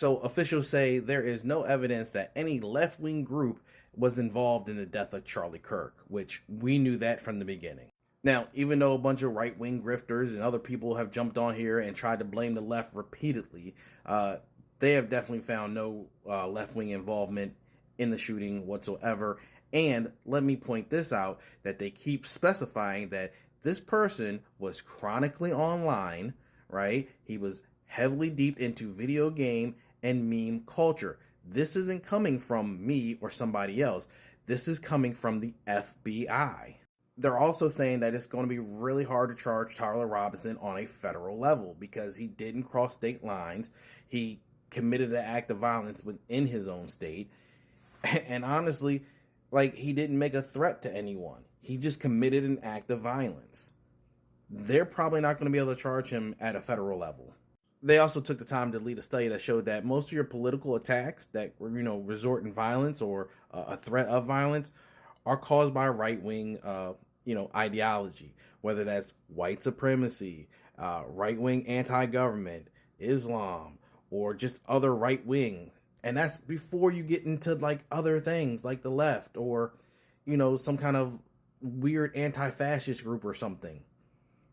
So officials say there is no evidence that any left-wing group was involved in the death of Charlie Kirk, which we knew that from the beginning. Now, even though a bunch of right-wing grifters and other people have jumped on here and tried to blame the left repeatedly, they have definitely found no left-wing involvement in the shooting whatsoever. And let me point this out, that they keep specifying that this person was chronically online, right? He was heavily deep into video game and meme culture. This isn't coming from me or somebody else. This is coming from the FBI. They're also saying that it's going to be really hard to charge Tyler Robinson on a federal level because he didn't cross state lines. He committed an act of violence within his own state. And honestly, like, he didn't make a threat to anyone. He just committed an act of violence. They're probably not going to be able to charge him at a federal level. They also took the time to lead a study that showed that most of your political attacks that resort in violence or a threat of violence are caused by right-wing, ideology, whether that's white supremacy, right-wing anti-government, Islam, or just other right-wing. And that's before you get into like other things like the left or, some kind of weird anti-fascist group or something.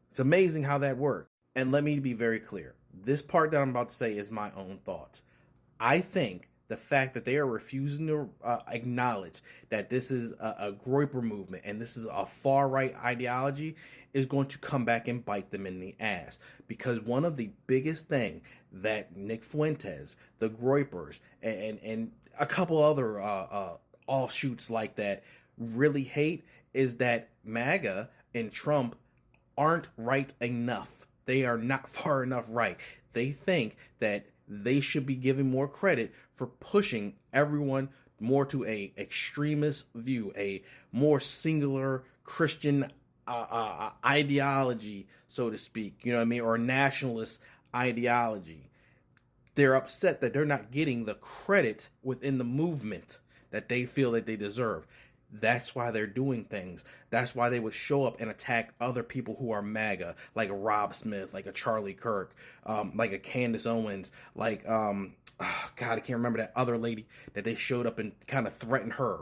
It's amazing how that works. And let me be very clear. This part that I'm about to say is my own thoughts. I think the fact that they are refusing to acknowledge that this is a Groyper movement and this is a far-right ideology is going to come back and bite them in the ass. Because one of the biggest thing that Nick Fuentes, the Groypers, and a couple other offshoots like that really hate is that MAGA and Trump aren't right enough. They are not far enough right. They think that they should be given more credit for pushing everyone more to a extremist view, a more singular Christian ideology, so to speak, or nationalist ideology. They're upset that they're not getting the credit within the movement that they feel that they deserve. That's why they're doing things. That's why they would show up and attack other people who are MAGA, like a Rob Smith, like a Charlie Kirk, like a Candace Owens, like, God, I can't remember that other lady that they showed up and kind of threatened her.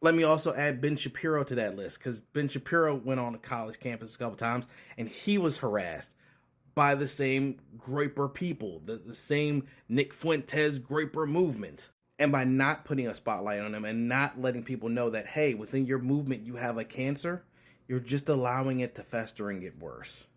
Let me also add Ben Shapiro to that list, because Ben Shapiro went on a college campus a couple times, and he was harassed by the same Groyper people, the same Nick Fuentes Groyper movement. And by not putting a spotlight on them and not letting people know that, hey, within your movement you have a cancer, you're just allowing it to fester and get worse.